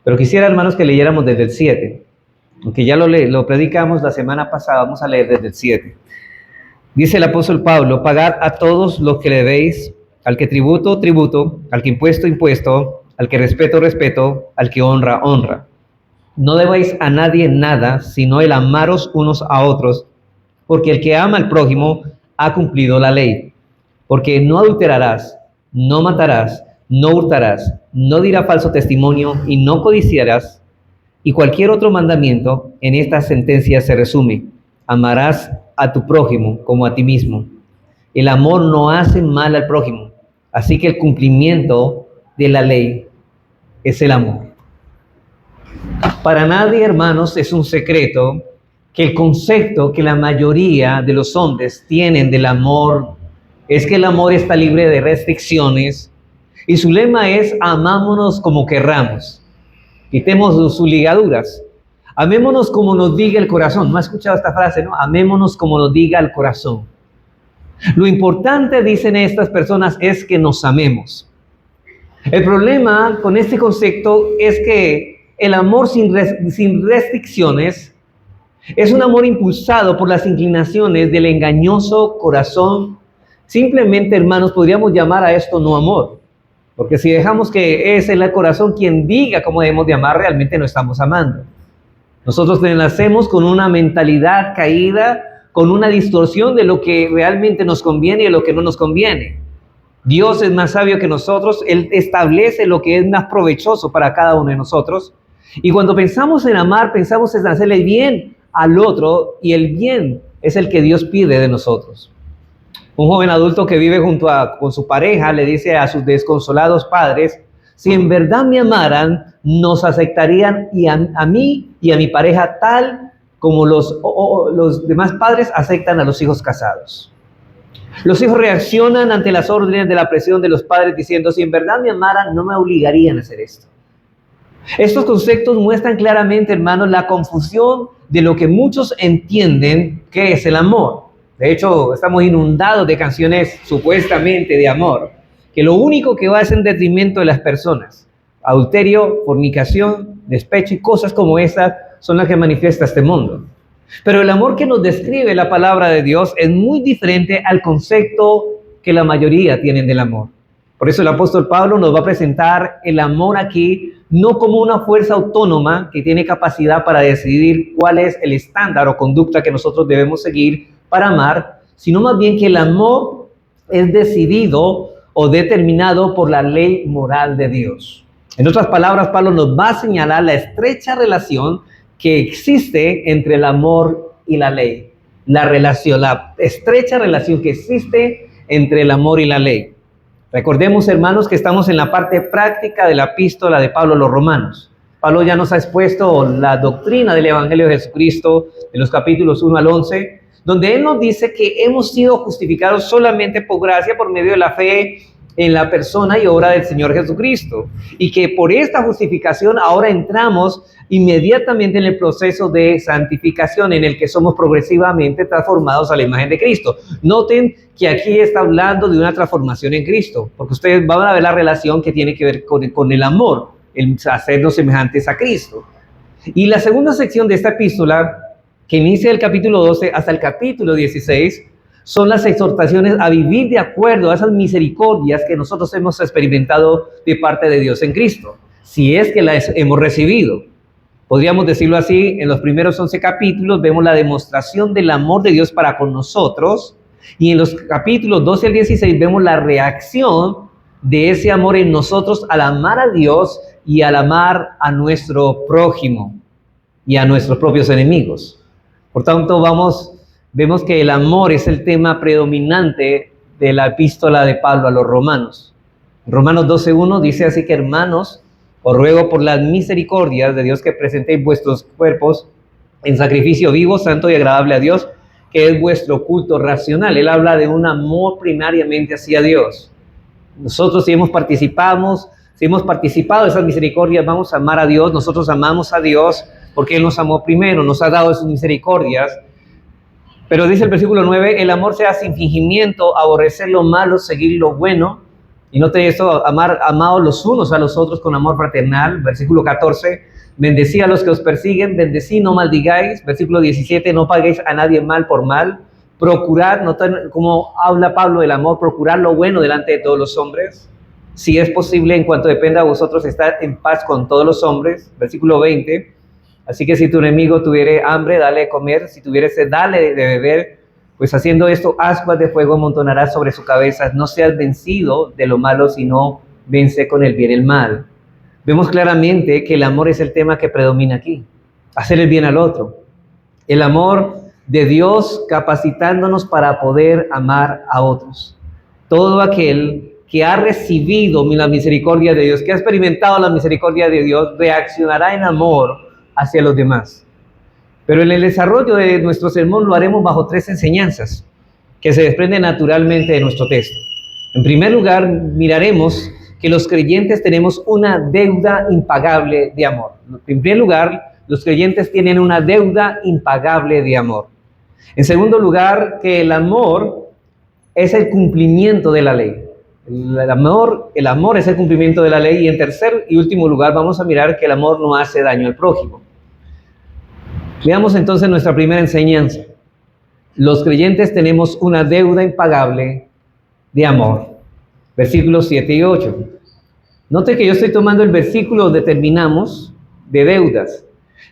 Pero quisiera, hermanos, que leyéramos desde el 7. Aunque ya lo predicamos la semana pasada, vamos a leer desde el 7. Dice el apóstol Pablo: pagad a todos los que le debéis, al que tributo, tributo, al que impuesto, impuesto, al que respeto, respeto, al que honra, honra. No debáis a nadie nada, sino el amaros unos a otros, porque el que ama al prójimo ha cumplido la ley. Porque no adulterarás, no matarás, no hurtarás, no dirás falso testimonio y no codiciarás. Y cualquier otro mandamiento en esta sentencia se resume: amarás a tu prójimo como a ti mismo. El amor no hace mal al prójimo, así que el cumplimiento de la ley es el amor. Para nadie, hermanos, es un secreto que el concepto que la mayoría de los hombres tienen del amor es que el amor está libre de restricciones y su lema es: amámonos como querramos. Quitemos sus ligaduras. Amémonos como nos diga el corazón. ¿No ha escuchado esta frase, no? Amémonos como nos diga el corazón. Lo importante, dicen estas personas, es que nos amemos. El problema con este concepto es que el amor sin restricciones es un amor impulsado por las inclinaciones del engañoso corazón. Simplemente, hermanos, podríamos llamar a esto no amor. Porque si dejamos que es el corazón quien diga cómo debemos de amar, realmente no estamos amando. Nosotros nacemos con una mentalidad caída, con una distorsión de lo que realmente nos conviene y de lo que no nos conviene. Dios es más sabio que nosotros, Él establece lo que es más provechoso para cada uno de nosotros. Y cuando pensamos en amar, pensamos en hacerle bien al otro, y el bien es el que Dios pide de nosotros. Un joven adulto que vive con su pareja le dice a sus desconsolados padres: si en verdad me amaran, nos aceptarían a mí y a mi pareja tal como los demás padres aceptan a los hijos casados. Los hijos reaccionan ante las órdenes de la presión de los padres diciendo: si en verdad me amaran, no me obligarían a hacer esto. Estos conceptos muestran claramente, hermanos, la confusión de lo que muchos entienden que es el amor. De hecho, estamos inundados de canciones supuestamente de amor, que lo único que va es en detrimento de las personas. Adulterio, fornicación, despecho y cosas como esas son las que manifiesta este mundo. Pero el amor que nos describe la palabra de Dios es muy diferente al concepto que la mayoría tienen del amor. Por eso el apóstol Pablo nos va a presentar el amor aquí no como una fuerza autónoma que tiene capacidad para decidir cuál es el estándar o conducta que nosotros debemos seguir para amar, sino más bien que el amor es decidido o determinado por la ley moral de Dios. En otras palabras, Pablo nos va a señalar la estrecha relación que existe entre el amor y la ley. La estrecha relación que existe entre el amor y la ley. Recordemos, hermanos, que estamos en la parte práctica de la epístola de Pablo a los Romanos. Pablo ya nos ha expuesto la doctrina del Evangelio de Jesucristo en los capítulos 1 al 11, donde él nos dice que hemos sido justificados solamente por gracia, por medio de la fe en la persona y obra del Señor Jesucristo, y que por esta justificación ahora entramos inmediatamente en el proceso de santificación en el que somos progresivamente transformados a la imagen de Cristo. Noten que aquí está hablando de una transformación en Cristo, porque ustedes van a ver la relación que tiene que ver con el amor, el hacernos semejantes a Cristo. Y la segunda sección de esta epístola, que inicia el capítulo 12 hasta el capítulo 16, son las exhortaciones a vivir de acuerdo a esas misericordias que nosotros hemos experimentado de parte de Dios en Cristo, si es que las hemos recibido. Podríamos decirlo así: en los primeros 11 capítulos vemos la demostración del amor de Dios para con nosotros, y en los capítulos 12 al 16 vemos la reacción de ese amor en nosotros al amar a Dios y al amar a nuestro prójimo y a nuestros propios enemigos. Por tanto, vemos que el amor es el tema predominante de la epístola de Pablo a los Romanos. Romanos 12:1 dice así: que hermanos, os ruego por las misericordias de Dios que presentéis vuestros cuerpos en sacrificio vivo, santo y agradable a Dios, que es vuestro culto racional. Él habla de un amor primariamente hacia Dios. Nosotros si hemos participado de esas misericordias, vamos a amar a Dios. Nosotros amamos a Dios porque Él nos amó primero, nos ha dado esas misericordias. Pero dice el versículo 9: el amor sea sin fingimiento, aborrecer lo malo, seguir lo bueno. Y note esto, amados los unos a los otros con amor fraternal. Versículo 14, bendecid a los que os persiguen, bendecid, no maldigáis. Versículo 17, no paguéis a nadie mal por mal. Procurar, noten cómo habla Pablo del amor, procurar lo bueno delante de todos los hombres. Si es posible, en cuanto dependa de vosotros, estar en paz con todos los hombres. Versículo 20, así que si tu enemigo tuviere hambre, dale de comer. Si tuviere sed, dale de beber. Pues haciendo esto, ascuas de fuego amontonarás sobre su cabeza. No seas vencido de lo malo, sino vence con el bien el mal. Vemos claramente que el amor es el tema que predomina aquí. Hacer el bien al otro. El amor de Dios capacitándonos para poder amar a otros. Todo aquel que ha recibido la misericordia de Dios, que ha experimentado la misericordia de Dios, reaccionará en amor hacia los demás. Pero en el desarrollo de nuestro sermón lo haremos bajo 3 enseñanzas que se desprenden naturalmente de nuestro texto. En primer lugar, miraremos que los creyentes tenemos una deuda impagable de amor. En primer lugar, los creyentes tienen una deuda impagable de amor. En segundo lugar, que el amor es el cumplimiento de la ley. El amor es el cumplimiento de la ley. Y en tercer y último lugar, vamos a mirar que el amor no hace daño al prójimo. Veamos entonces nuestra primera enseñanza. Los creyentes tenemos una deuda impagable de amor. Versículos 7 y 8. Note que yo estoy tomando el versículo donde terminamos de deudas.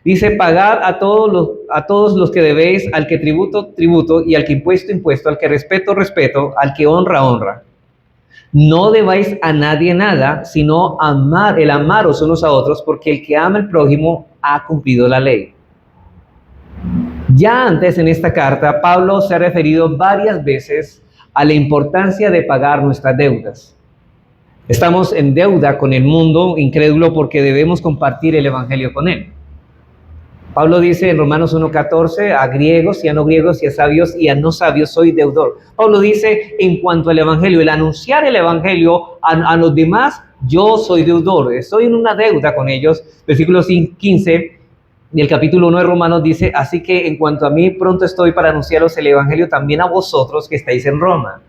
Dice, pagad a todos los que debéis, al que tributo, y al que impuesto, al que respeto, al que honra. No debáis a nadie nada, sino amaros unos a otros, porque el que ama al prójimo ha cumplido la ley. Ya antes en esta carta, Pablo se ha referido varias veces a la importancia de pagar nuestras deudas. Estamos en deuda con el mundo incrédulo porque debemos compartir el evangelio con él. Pablo dice en Romanos 1:14, a griegos y a no griegos y a sabios y a no sabios soy deudor. Pablo dice en cuanto al evangelio, el anunciar el evangelio a los demás, yo soy deudor, estoy en una deuda con ellos. Versículo 15 del capítulo 1 de Romanos dice, así que en cuanto a mí pronto estoy para anunciaros el evangelio también a vosotros que estáis en Roma.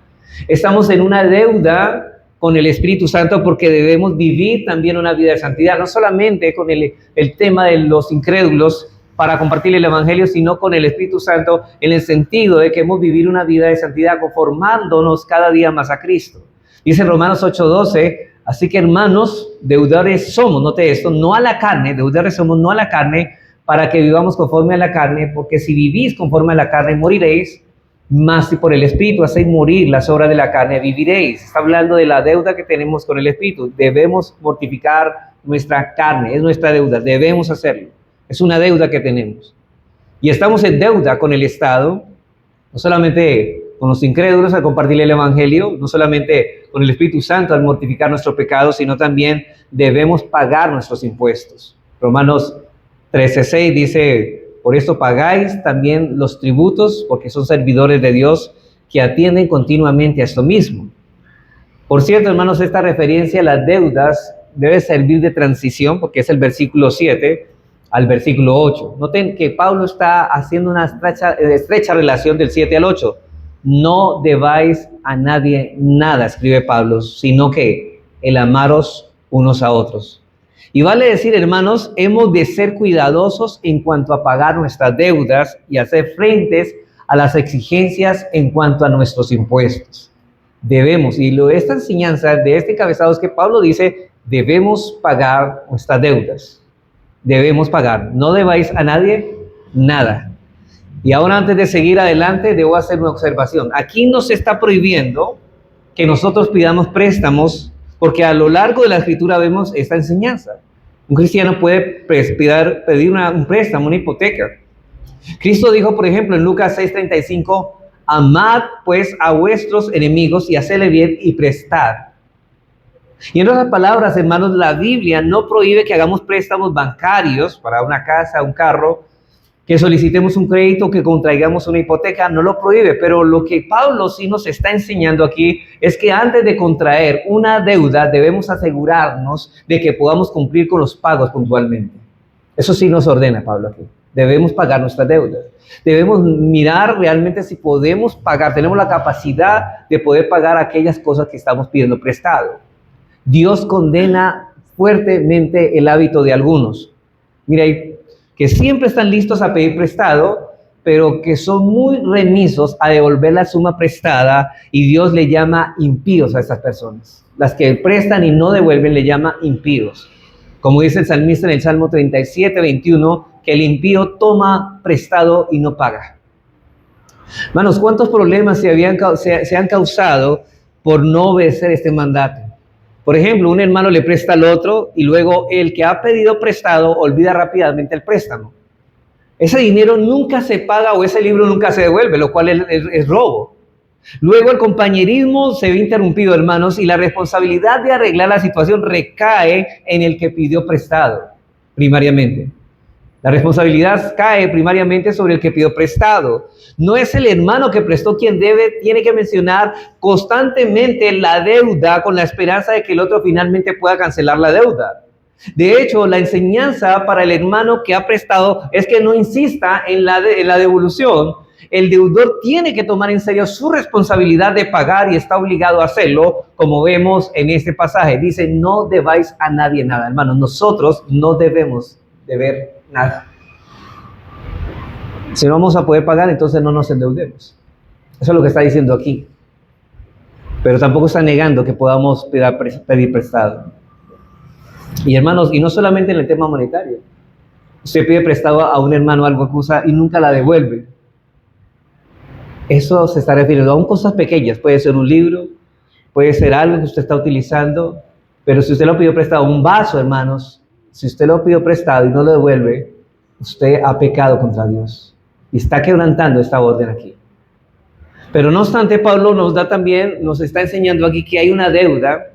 Estamos en una deuda con el Espíritu Santo porque debemos vivir también una vida de santidad, no solamente con el tema de los incrédulos para compartir el evangelio, sino con el Espíritu Santo en el sentido de que hemos vivido una vida de santidad conformándonos cada día más a Cristo. Dice en Romanos 8:12, así que hermanos, deudores somos, note esto, no a la carne, deudores somos no a la carne, para que vivamos conforme a la carne, porque si vivís conforme a la carne moriréis, mas si por el Espíritu hacéis morir las obras de la carne, viviréis. Está hablando de la deuda que tenemos con el Espíritu. Debemos mortificar nuestra carne, es nuestra deuda, debemos hacerlo. Es una deuda que tenemos. Y estamos en deuda con el Estado, no solamente con los incrédulos al compartir el evangelio, no solamente con el Espíritu Santo al mortificar nuestro pecado, sino también debemos pagar nuestros impuestos. Romanos 13:6 dice, por esto pagáis también los tributos, porque son servidores de Dios que atienden continuamente a esto mismo. Por cierto, hermanos, esta referencia a las deudas debe servir de transición, porque es el versículo 7 al versículo 8. Noten que Pablo está haciendo una estrecha relación del 7 al 8. No debáis a nadie nada, escribe Pablo, sino que el amaros unos a otros. Y vale decir, hermanos, hemos de ser cuidadosos en cuanto a pagar nuestras deudas y hacer frentes a las exigencias en cuanto a nuestros impuestos. Debemos, y esta enseñanza de este encabezado es que Pablo dice, debemos pagar nuestras deudas. Debemos pagar. No debáis a nadie nada. Y ahora, antes de seguir adelante, debo hacer una observación. Aquí nos está prohibiendo que nosotros pidamos préstamos, porque a lo largo de la Escritura vemos esta enseñanza. Un cristiano puede pedir un préstamo, una hipoteca. Cristo dijo, por ejemplo, en Lucas 6:35, amad pues a vuestros enemigos y hacedle bien y prestad. Y en otras palabras, hermanos, la Biblia no prohíbe que hagamos préstamos bancarios para una casa, un carro, que solicitemos un crédito, que contraigamos una hipoteca, no lo prohíbe, pero lo que Pablo sí nos está enseñando aquí es que antes de contraer una deuda debemos asegurarnos de que podamos cumplir con los pagos puntualmente. Eso sí nos ordena Pablo aquí. Debemos pagar nuestras deudas. Debemos mirar realmente si podemos pagar, tenemos la capacidad de poder pagar aquellas cosas que estamos pidiendo prestado. Dios condena fuertemente el hábito de algunos. Mira, que siempre están listos a pedir prestado, pero que son muy remisos a devolver la suma prestada, y Dios le llama impíos a estas personas. Las que prestan y no devuelven le llama impíos. Como dice el salmista en el Salmo 37:21, que el impío toma prestado y no paga. Hermanos, ¿cuántos problemas se han causado por no obedecer este mandato? Por ejemplo, un hermano le presta al otro y luego el que ha pedido prestado olvida rápidamente el préstamo. Ese dinero nunca se paga o ese libro nunca se devuelve, lo cual es robo. Luego el compañerismo se ve interrumpido, hermanos, y la responsabilidad de arreglar la situación recae en el que pidió prestado, primariamente. La responsabilidad cae primariamente sobre el que pidió prestado. No es el hermano que prestó quien tiene que mencionar constantemente la deuda con la esperanza de que el otro finalmente pueda cancelar la deuda. De hecho, la enseñanza para el hermano que ha prestado es que no insista en la devolución. El deudor tiene que tomar en serio su responsabilidad de pagar y está obligado a hacerlo, como vemos en este pasaje. Dice, no debáis a nadie nada. Hermanos, nosotros no debemos deber nada. Si no vamos a poder pagar, entonces no nos endeudemos. Eso es lo que está diciendo aquí. Pero tampoco está negando que podamos pedir prestado. Y hermanos, y no solamente en el tema monetario. Usted pide prestado a un hermano algo que usa y nunca la devuelve. Eso se está refiriendo a cosas pequeñas. Puede ser un libro, puede ser algo que usted está utilizando, pero si usted lo pidió prestado, un vaso, hermanos, si usted lo pidió prestado y no lo devuelve, usted ha pecado contra Dios y está quebrantando esta orden aquí. Pero no obstante, Pablo nos está enseñando aquí que hay una deuda,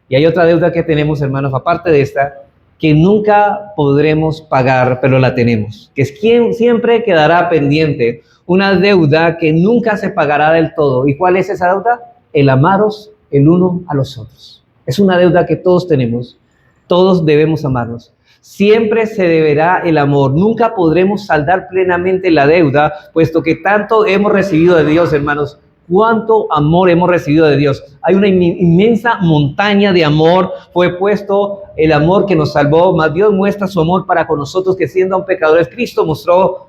y hay otra deuda que tenemos, hermanos, aparte de esta, que nunca podremos pagar, pero la tenemos, que es quien siempre quedará pendiente, una deuda que nunca se pagará del todo. ¿Y cuál es esa deuda? El amaros el uno a los otros. Es una deuda que todos tenemos, todos debemos amarnos. Siempre se deberá el amor, nunca podremos saldar plenamente la deuda, puesto que tanto hemos recibido de Dios, hermanos. ¿Cuánto amor hemos recibido de Dios? Hay una inmensa montaña de amor, fue puesto el amor que nos salvó, mas Dios muestra su amor para con nosotros, que siendo aún pecadores, Cristo mostró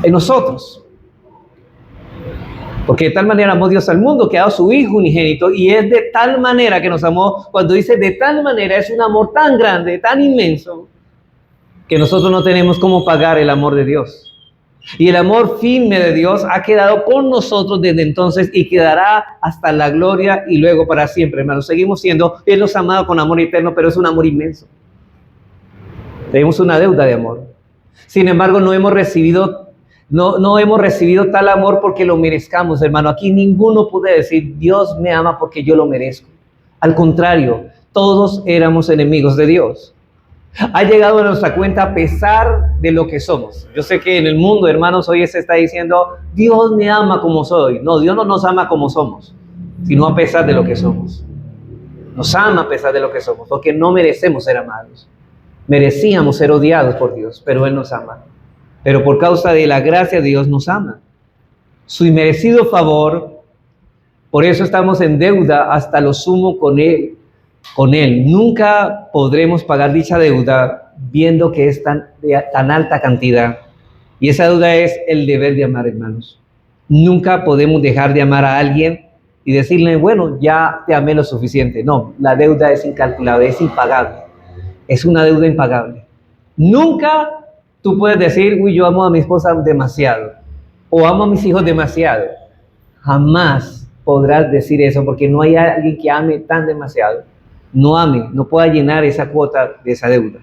en nosotros. Porque de tal manera amó Dios al mundo, que ha dado su Hijo unigénito, y es de tal manera que nos amó. Cuando dice de tal manera, es un amor tan grande, tan inmenso, que nosotros no tenemos cómo pagar el amor de Dios. Y el amor firme de Dios ha quedado con nosotros desde entonces y quedará hasta la gloria y luego para siempre, hermanos. Seguimos siendo, Él nos ha amado con amor eterno, pero es un amor inmenso. Tenemos una deuda de amor. Sin embargo, no hemos recibido tal amor porque lo merezcamos, hermano. Aquí ninguno puede decir, Dios me ama porque yo lo merezco. Al contrario, todos éramos enemigos de Dios. Ha llegado a nuestra cuenta a pesar de lo que somos. Yo sé que en el mundo, hermanos, hoy se está diciendo, Dios me ama como soy. No, Dios no nos ama como somos, sino a pesar de lo que somos. Nos ama a pesar de lo que somos, porque no merecemos ser amados. Merecíamos ser odiados por Dios, pero Él nos ama. Pero por causa de la gracia de Dios nos ama. Su inmerecido favor, por eso estamos en deuda hasta lo sumo con Él. Nunca podremos pagar dicha deuda viendo que es tan alta cantidad. Y esa deuda es el deber de amar, hermanos. Nunca podemos dejar de amar a alguien y decirle, bueno, ya te amé lo suficiente. No, la deuda es incalculable, es impagable. Es una deuda impagable. Nunca tú puedes decir, uy, yo amo a mi esposa demasiado, o amo a mis hijos demasiado. Jamás podrás decir eso, porque no hay alguien que ame tan demasiado. No pueda llenar esa cuota de esa deuda.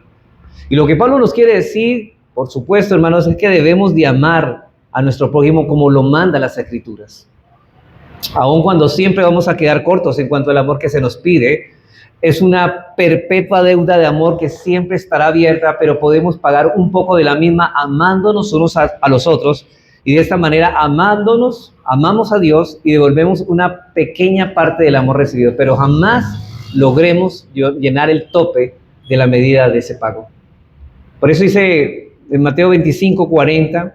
Y lo que Pablo nos quiere decir, por supuesto, hermanos, es que debemos de amar a nuestro prójimo como lo manda las Escrituras. Aun cuando siempre vamos a quedar cortos en cuanto al amor que se nos pide, es una perpetua deuda de amor que siempre estará abierta, pero podemos pagar un poco de la misma amándonos unos a los otros, y de esta manera amándonos, amamos a Dios y devolvemos una pequeña parte del amor recibido, pero jamás logremos llenar el tope de la medida de ese pago. Por eso dice en Mateo 25:40,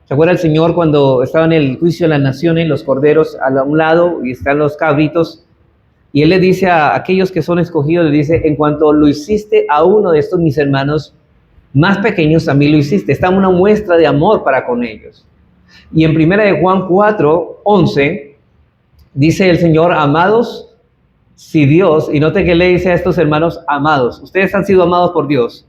¿se acuerda el Señor cuando estaba en el juicio de las naciones, los corderos a un lado y están los cabritos? Y él le dice a aquellos que son escogidos, le dice, en cuanto lo hiciste a uno de estos mis hermanos más pequeños, a mí lo hiciste. Está una muestra de amor para con ellos. Y en 1 de Juan 4:11 dice el Señor, amados, si Dios, y note que le dice a estos hermanos, amados, ustedes han sido amados por Dios.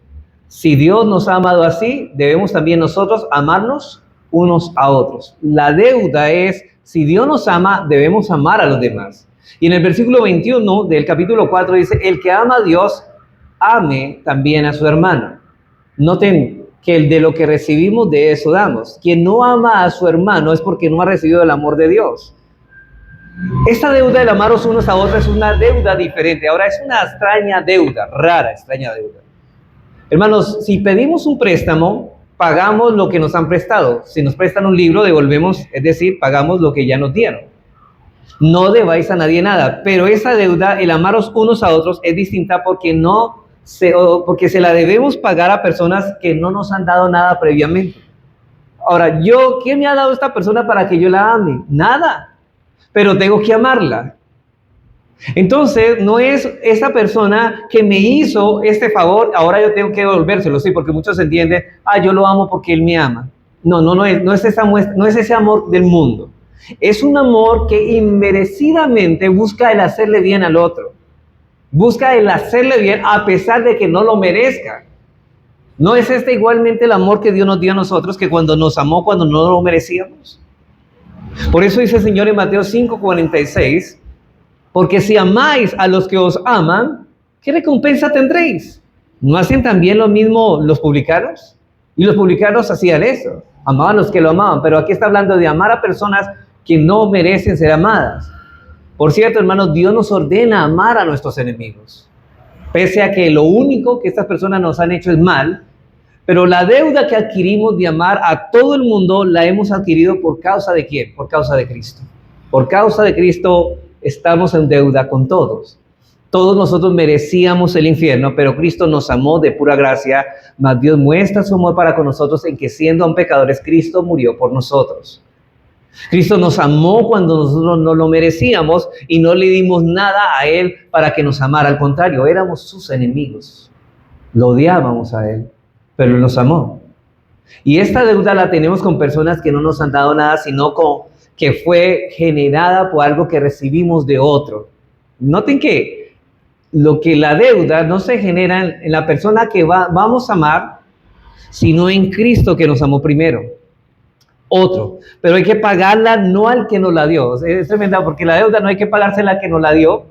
Si Dios nos ha amado así, debemos también nosotros amarnos unos a otros. La deuda es, si Dios nos ama, debemos amar a los demás. Y en el versículo 21 del capítulo 4 dice, el que ama a Dios, ame también a su hermano. Noten que el de lo que recibimos, de eso damos. Quien no ama a su hermano es porque no ha recibido el amor de Dios. Esta deuda del amaros unos a otros es una deuda diferente. Ahora es una extraña deuda, rara, extraña deuda. Hermanos, si pedimos un préstamo, pagamos lo que nos han prestado. Si nos prestan un libro, devolvemos, es decir, pagamos lo que ya nos dieron. No debáis a nadie nada, pero esa deuda, el amaros unos a otros, es distinta porque se la debemos pagar a personas que no nos han dado nada previamente. Ahora, ¿qué me ha dado esta persona para que yo la ame? Nada, pero tengo que amarla. Entonces, no es esa persona que me hizo este favor, ahora yo tengo que devolvérselo, sí, porque muchos entienden, yo lo amo porque él me ama. No es ese amor del mundo. Es un amor que inmerecidamente busca el hacerle bien al otro. Busca el hacerle bien a pesar de que no lo merezca. ¿No es este igualmente el amor que Dios nos dio a nosotros, que cuando nos amó, cuando no lo merecíamos? Por eso dice el Señor en Mateo 5:46, porque si amáis a los que os aman, ¿qué recompensa tendréis? ¿No hacen también lo mismo los publicanos? Y los publicanos hacían eso, amaban a los que lo amaban, pero aquí está hablando de amar a personas que no merecen ser amadas. Por cierto, hermanos, Dios nos ordena amar a nuestros enemigos, pese a que lo único que estas personas nos han hecho es mal, pero la deuda que adquirimos de amar a todo el mundo la hemos adquirido por causa de ¿quién? Por causa de Cristo. Por causa de Cristo estamos en deuda con todos. Todos nosotros merecíamos el infierno, pero Cristo nos amó de pura gracia, mas Dios muestra su amor para con nosotros en que siendo aún pecadores, Cristo murió por nosotros. Cristo nos amó cuando nosotros no lo merecíamos y no le dimos nada a Él para que nos amara. Al contrario, éramos sus enemigos. Lo odiábamos a Él, pero Él nos amó. Y esta deuda la tenemos con personas que no nos han dado nada, sino que fue generada por algo que recibimos de otro. Noten que la deuda no se genera en la persona que vamos a amar, sino en Cristo que nos amó primero. Otro, pero hay que pagarla no al que nos la dio. Es tremenda porque la deuda no hay que pagársela al que nos la dio,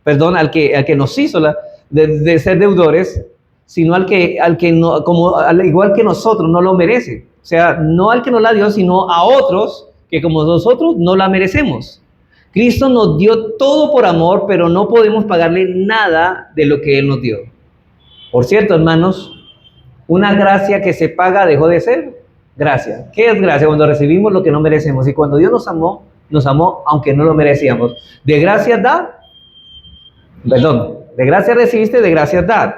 perdón, al que nos hizo de ser deudores, sino al que no, al igual que nosotros no lo merece. O sea, no al que nos la dio, sino a otros que como nosotros no la merecemos. Cristo nos dio todo por amor, pero no podemos pagarle nada de lo que Él nos dio. Por cierto, hermanos, una gracia que se paga dejó de ser gracia. ¿Qué es gracia? Cuando recibimos lo que no merecemos. Y cuando Dios nos amó aunque no lo merecíamos. De gracia de gracia recibiste, de gracia dad.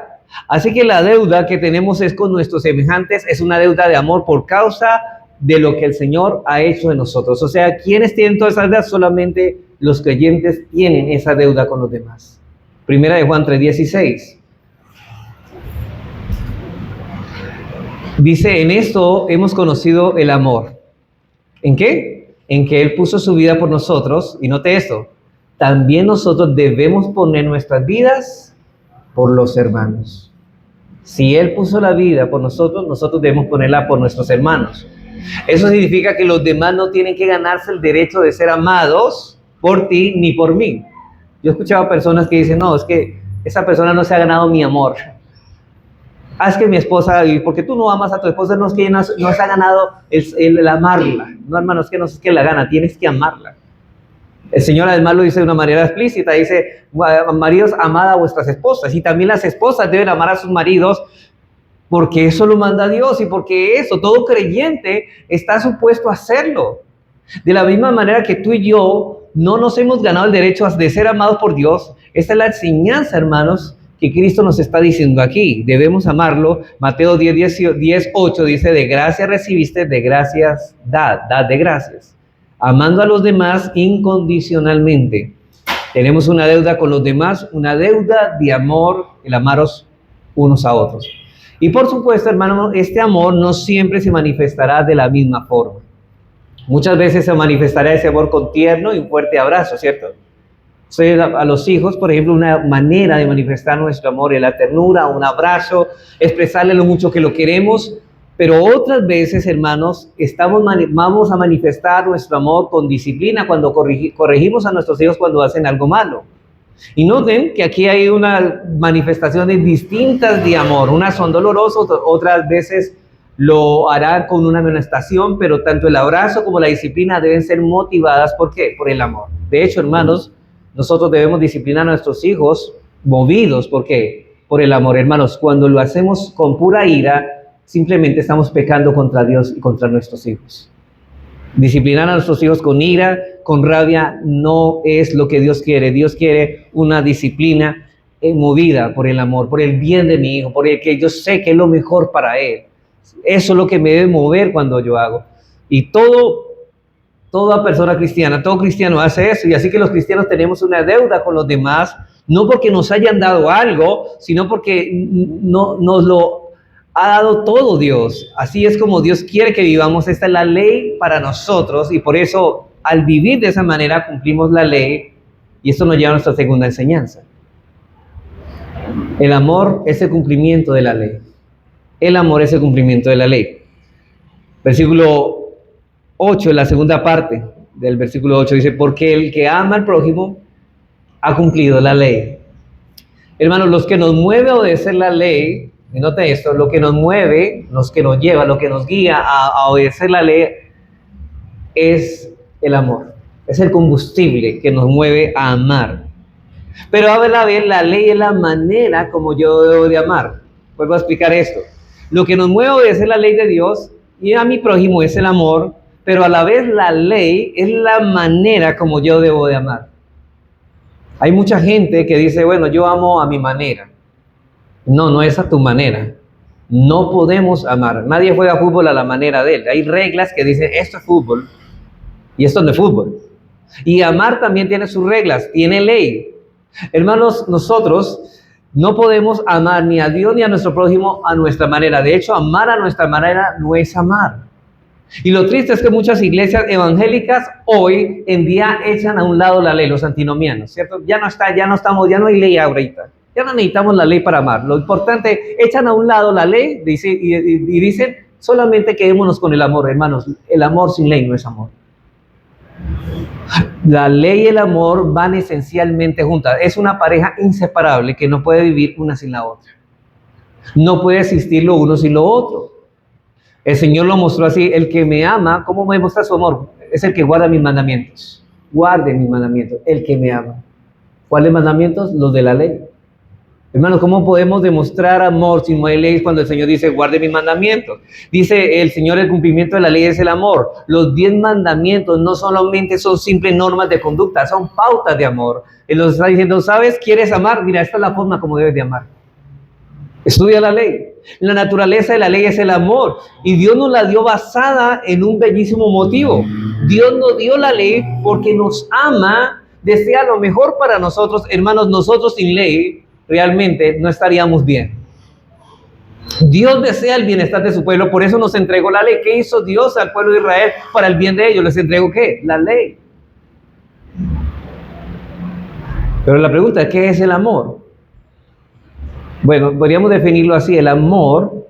Así que la deuda que tenemos es con nuestros semejantes, es una deuda de amor por causa de lo que el Señor ha hecho en nosotros. O sea, ¿quiénes tienen toda esa deuda? Solamente los creyentes tienen esa deuda con los demás. Primera de Juan 3:16. Dice, en esto hemos conocido el amor. ¿En qué? En que Él puso su vida por nosotros. Y note esto, también nosotros debemos poner nuestras vidas por los hermanos. Si Él puso la vida por nosotros, nosotros debemos ponerla por nuestros hermanos. Eso significa que los demás no tienen que ganarse el derecho de ser amados por ti ni por mí. Yo he escuchado personas que dicen, no, es que esa persona no se ha ganado mi amor. Es que mi esposa, y porque tú no amas a tu esposa, no es que no se ha ganado el amarla. No, hermano, es que no es que la gana, tienes que amarla. El Señor además lo dice de una manera explícita, dice, maridos, amad a vuestras esposas, y también las esposas deben amar a sus maridos, porque eso lo manda Dios, y porque eso, todo creyente está supuesto a hacerlo. De la misma manera que tú y yo no nos hemos ganado el derecho de ser amados por Dios, esta es la enseñanza, hermanos, que Cristo nos está diciendo aquí. Debemos amarlo. Mateo 10:8 dice, de gracia recibiste, de gracias dad de gracias. Amando a los demás incondicionalmente. Tenemos una deuda con los demás, una deuda de amor, el amaros unos a otros. Y por supuesto, hermano, este amor no siempre se manifestará de la misma forma. Muchas veces se manifestará ese amor con tierno y un fuerte abrazo, ¿cierto? A los hijos, por ejemplo, una manera de manifestar nuestro amor es la ternura, un abrazo, expresarle lo mucho que lo queremos, pero otras veces, hermanos, vamos a manifestar nuestro amor con disciplina cuando corregimos a nuestros hijos cuando hacen algo malo. Y noten que aquí hay unas manifestaciones distintas de amor. Unas son dolorosas, otras veces lo harán con una amonestación, pero tanto el abrazo como la disciplina deben ser motivadas. ¿Por qué? Por el amor. De hecho, hermanos, nosotros debemos disciplinar a nuestros hijos movidos. ¿Por qué? Por el amor, hermanos. Cuando lo hacemos con pura ira, simplemente estamos pecando contra Dios y contra nuestros hijos. Disciplinar a nuestros hijos con ira, con rabia, no es lo que Dios quiere. Dios quiere una disciplina movida por el amor, por el bien de mi hijo, por el que yo sé que es lo mejor para él. Eso es lo que me debe mover cuando yo hago. Y toda persona cristiana, todo cristiano hace eso. Y así que los cristianos tenemos una deuda con los demás, no porque nos hayan dado algo, sino porque nos lo ha dado todo Dios. Así es como Dios quiere que vivamos. Esta es la ley para nosotros y por eso al vivir de esa manera cumplimos la ley y esto nos lleva a nuestra segunda enseñanza. El amor es el cumplimiento de la ley. El amor es el cumplimiento de la ley. Versículo 8, la segunda parte del versículo 8 dice, porque el que ama al prójimo ha cumplido la ley. Hermanos, los que nos mueve a obedecer la ley, y note esto, lo que nos mueve, lo que nos lleva, lo que nos guía a obedecer la ley es el amor. Es el combustible que nos mueve a amar. Pero a la vez la ley es la manera como yo debo de amar. Vuelvo a explicar esto. Lo que nos mueve a obedecer la ley de Dios y a mi prójimo es el amor, pero a la vez la ley es la manera como yo debo de amar. Hay mucha gente que dice, bueno, yo amo a mi manera. No es a tu manera. No podemos amar. Nadie juega fútbol a la manera de él. Hay reglas que dicen, esto es fútbol y esto no es fútbol. Y amar también tiene sus reglas, tiene ley. Hermanos, nosotros no podemos amar ni a Dios ni a nuestro prójimo a nuestra manera. De hecho, amar a nuestra manera no es amar. Y lo triste es que muchas iglesias evangélicas hoy en día echan a un lado la ley, los antinomianos, ¿cierto? Ya no hay ley ahorita. Ya no necesitamos la ley para amar. Lo importante, echan a un lado la ley y dicen, solamente quedémonos con el amor, hermanos. El amor sin ley no es amor. La ley y el amor van esencialmente juntas. Es una pareja inseparable que no puede vivir una sin la otra. No puede existir lo uno sin lo otro. El Señor lo mostró así. El que me ama, ¿cómo me muestra su amor? Es el que guarda mis mandamientos. Guarde mis mandamientos. El que me ama. ¿Cuáles mandamientos? Los de la ley. Hermanos, ¿cómo podemos demostrar amor si no hay leyes cuando el Señor dice, guarde mis mandamientos? Dice el Señor, el cumplimiento de la ley es el amor. Los 10 mandamientos no solamente son simples normas de conducta, son pautas de amor. Él nos está diciendo, ¿sabes? ¿Quieres amar? Mira, esta es la forma como debes de amar. Estudia la ley. La naturaleza de la ley es el amor. Y Dios nos la dio basada en un bellísimo motivo. Dios nos dio la ley porque nos ama, desea lo mejor para nosotros. Hermanos, nosotros sin ley realmente no estaríamos bien. Dios desea el bienestar de su pueblo, por eso nos entregó la ley. ¿Qué hizo Dios al pueblo de Israel para el bien de ellos? Les entregó ¿qué? La ley. Pero la pregunta es, ¿qué es el amor? Bueno, podríamos definirlo así. El amor,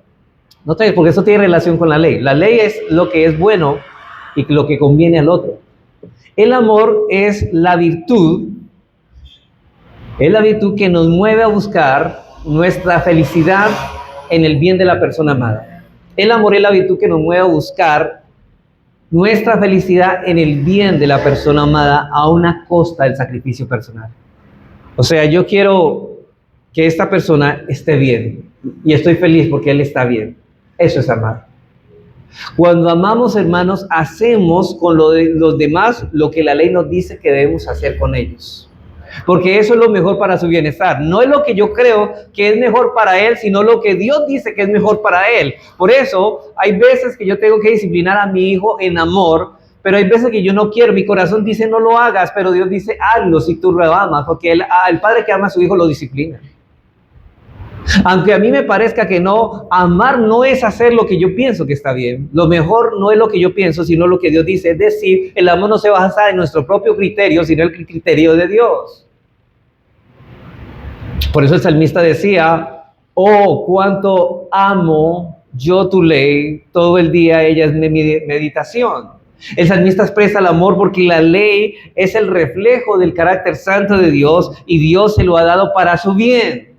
no te, porque eso tiene relación con la ley. La ley es lo que es bueno y lo que conviene al otro. El amor es la virtud. Es la virtud que nos mueve a buscar nuestra felicidad en el bien de la persona amada. El amor es la virtud que nos mueve a buscar nuestra felicidad en el bien de la persona amada a una costa del sacrificio personal. O sea, yo quiero que esta persona esté bien y estoy feliz porque él está bien. Eso es amar. Cuando amamos, hermanos, hacemos con los demás lo que la ley nos dice que debemos hacer con ellos. Porque eso es lo mejor para su bienestar. No es lo que yo creo que es mejor para él, sino lo que Dios dice que es mejor para él. Por eso, hay veces que yo tengo que disciplinar a mi hijo en amor, pero hay veces que yo no quiero, mi corazón dice no lo hagas, pero Dios dice hazlo si tú lo amas, porque el padre que ama a su hijo lo disciplina. Aunque a mí me parezca que no, amar no es hacer lo que yo pienso que está bien. Lo mejor no es lo que yo pienso, sino lo que Dios dice. Es decir, el amor no se basa en nuestro propio criterio, sino en el criterio de Dios. Por eso el salmista decía, oh, cuánto amo yo tu ley, todo el día ella es mi meditación. El salmista expresa el amor porque la ley es el reflejo del carácter santo de Dios y Dios se lo ha dado para su bien.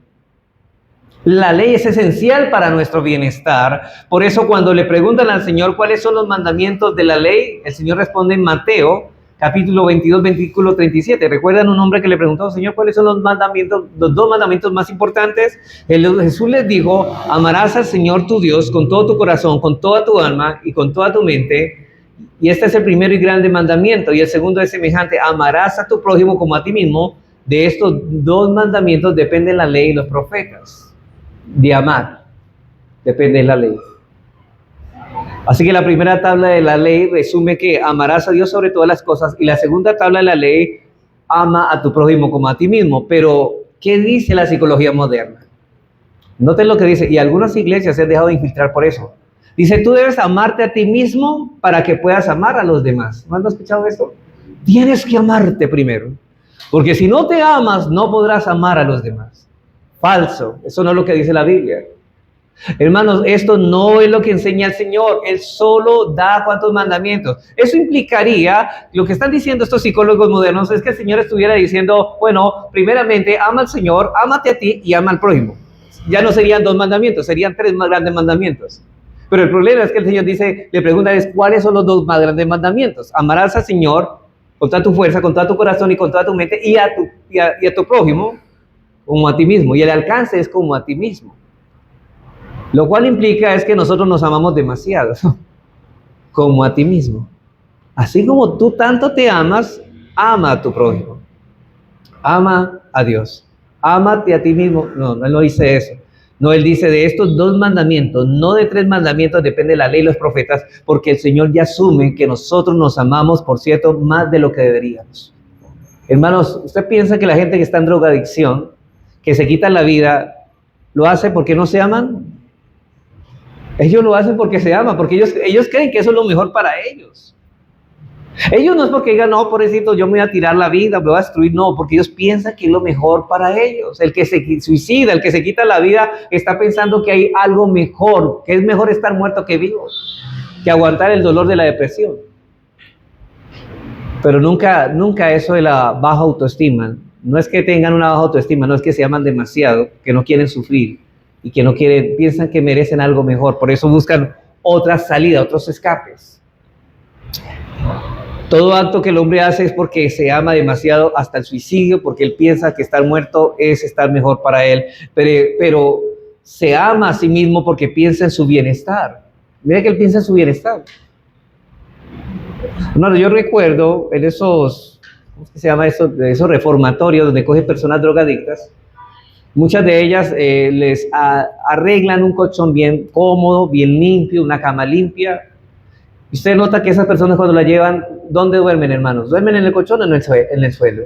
La ley es esencial para nuestro bienestar. Por eso cuando le preguntan al Señor cuáles son los mandamientos de la ley, el Señor responde en Mateo, capítulo 22, versículo 37. ¿Recuerdan un hombre que le preguntó al Señor cuáles son los mandamientos, los dos mandamientos más importantes? Jesús les dijo, amarás al Señor tu Dios con todo tu corazón, con toda tu alma y con toda tu mente. Y este es el primero y grande mandamiento. Y el segundo es semejante, amarás a tu prójimo como a ti mismo. De estos dos mandamientos dependen la ley y los profetas. De amar depende de la ley. Así que la primera tabla de la ley resume que amarás a Dios sobre todas las cosas, y la segunda tabla de la ley, ama a tu prójimo como a ti mismo. Pero ¿qué dice la psicología moderna? Noten lo que dice, y algunas iglesias se han dejado de infiltrar por eso. Dice, tú debes amarte a ti mismo para que puedas amar a los demás. ¿No has escuchado esto? Tienes que amarte primero, porque si no te amas no podrás amar a los demás. Falso, eso no es lo que dice la Biblia. Hermanos, esto no es lo que enseña el Señor. Él solo da cuantos mandamientos. Eso implicaría, lo que están diciendo estos psicólogos modernos, es que el Señor estuviera diciendo, bueno, primeramente, ama al Señor, ámate a ti y ama al prójimo. Ya no serían dos mandamientos, serían tres más grandes mandamientos. Pero el problema es que el Señor dice, le pregunta es, ¿cuáles son los dos más grandes mandamientos? Amarás al Señor con toda tu fuerza, con todo tu corazón y con toda tu mente, y a tu prójimo como a ti mismo, y el alcance es como a ti mismo. Lo cual implica es que nosotros nos amamos demasiado, como a ti mismo. Así como tú tanto te amas, ama a tu prójimo. Ama a Dios. Ámate a ti mismo. No, Él no dice eso. No, Él dice de estos dos mandamientos, no de tres mandamientos, depende la ley y los profetas, porque el Señor ya asume que nosotros nos amamos, por cierto, más de lo que deberíamos. Hermanos, ¿usted piensa que la gente que está en drogadicción, que se quitan la vida, lo hace porque no se aman? Ellos lo hacen porque se aman, porque ellos creen que eso es lo mejor para ellos. Ellos no es porque digan, no, pobrecito, yo me voy a tirar la vida, me voy a destruir, no, porque ellos piensan que es lo mejor para ellos. El que se suicida, el que se quita la vida, está pensando que hay algo mejor, que es mejor estar muerto que vivo, que aguantar el dolor de la depresión. Pero nunca eso de la baja autoestima. No es que tengan una baja autoestima, no es que se aman demasiado, que no quieren sufrir y que no quieren, piensan que merecen algo mejor. Por eso buscan otra salida, otros escapes. Todo acto que el hombre hace es porque se ama demasiado, hasta el suicidio, porque él piensa que estar muerto es estar mejor para él. Pero se ama a sí mismo porque piensa en su bienestar. Mira que él piensa en su bienestar. No, yo recuerdo en esos, ¿cómo se llama eso? De esos reformatorios donde cogen personas drogadictas. Muchas de ellas les arreglan un colchón bien cómodo, bien limpio, una cama limpia. Y usted nota que esas personas cuando la llevan, ¿dónde duermen, hermanos? ¿Duermen en el colchón o en el suelo?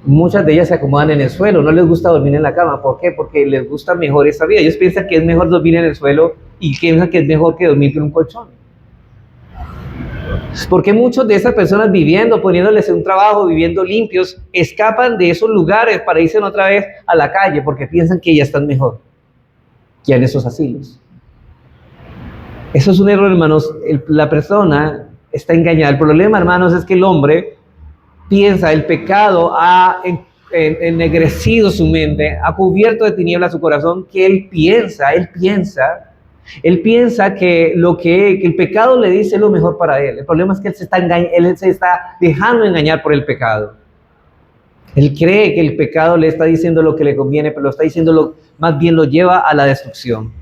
Muchas de ellas se acomodan en el suelo, no les gusta dormir en la cama. ¿Por qué? Porque les gusta mejor esa vida. Ellos piensan que es mejor dormir en el suelo y piensan que es mejor que dormir en un colchón. Porque muchos de esas personas viviendo, poniéndoles un trabajo, viviendo limpios, escapan de esos lugares para irse otra vez a la calle porque piensan que ya están mejor que en esos asilos. Eso es un error, hermanos. La persona está engañada. El problema, hermanos, es que el hombre piensa, el pecado ha ennegrecido su mente, ha cubierto de tinieblas su corazón, que él piensa que lo que el pecado le dice es lo mejor para él. El problema es que él se está dejando engañar por el pecado. Él cree que el pecado le está diciendo lo que le conviene, pero lo está diciendo más bien lo lleva a la destrucción.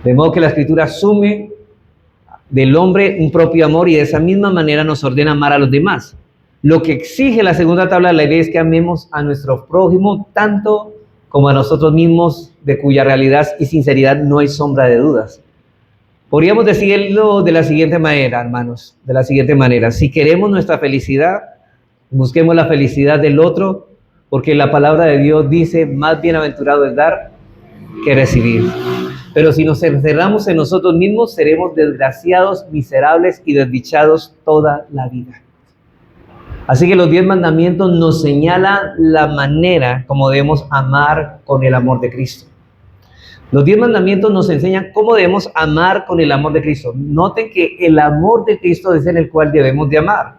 De modo que la Escritura asume del hombre un propio amor y de esa misma manera nos ordena amar a los demás. Lo que exige la segunda tabla de la ley es que amemos a nuestro prójimo tanto como a nosotros mismos, de cuya realidad y sinceridad no hay sombra de dudas. Podríamos decirlo de la siguiente manera, hermanos, de la siguiente manera. Si queremos nuestra felicidad, busquemos la felicidad del otro, porque la palabra de Dios dice, más bienaventurado es dar que recibir. Pero si nos encerramos en nosotros mismos, seremos desgraciados, miserables y desdichados toda la vida. Así que los 10 mandamientos nos señalan la manera como debemos amar con el amor de Cristo. Los 10 mandamientos nos enseñan cómo debemos amar con el amor de Cristo. Noten que el amor de Cristo es en el cual debemos de amar.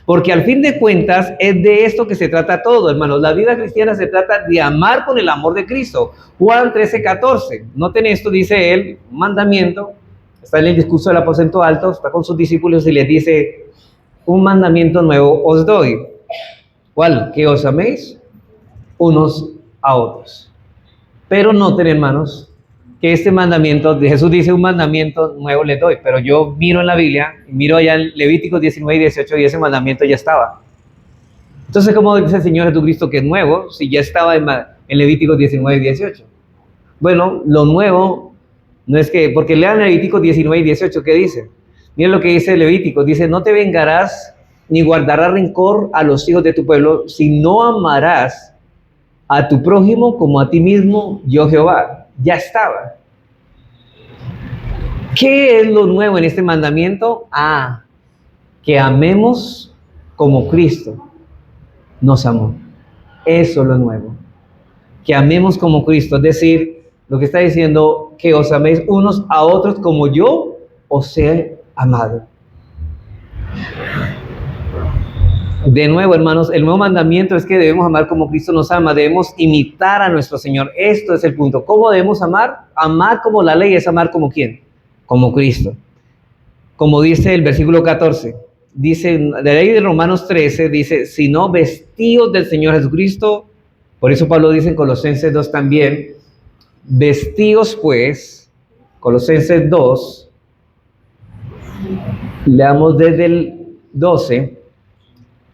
Porque al fin de cuentas es de esto que se trata todo, hermanos. La vida cristiana se trata de amar con el amor de Cristo. Juan 13:14. Noten esto, dice él, un mandamiento. Está en el discurso del aposento alto, está con sus discípulos y les dice, un mandamiento nuevo os doy. ¿Cuál? Que os améis unos a otros. Pero noten, hermanos, que este mandamiento, Jesús dice, un mandamiento nuevo les doy, pero yo miro en la Biblia, miro allá en Levíticos 19 y 18 y ese mandamiento ya estaba. Entonces, ¿cómo dice el Señor Jesucristo que es nuevo si ya estaba en Levíticos 19 y 18? Bueno, lo nuevo no es que, porque lean Levíticos 19 y 18, ¿qué dice? Miren lo que dice Levíticos, dice, no te vengarás ni guardarás rencor a los hijos de tu pueblo, si no amarás a tu prójimo como a ti mismo, yo Jehová. Ya estaba. ¿Qué es lo nuevo en este mandamiento? Que amemos como Cristo nos amó. Eso es lo nuevo. Que amemos como Cristo, es decir, lo que está diciendo, que os améis unos a otros como yo os he amado. De nuevo, hermanos, el nuevo mandamiento es que debemos amar como Cristo nos ama, debemos imitar a nuestro Señor. Esto es el punto. ¿Cómo debemos amar? Amar como la ley es amar como ¿quién? Como Cristo. Como dice el versículo 14, dice, la ley de Romanos 13, dice, si no vestidos del Señor Jesucristo, por eso Pablo dice en Colosenses 2 también, vestidos pues, Colosenses 2, leamos desde el 12,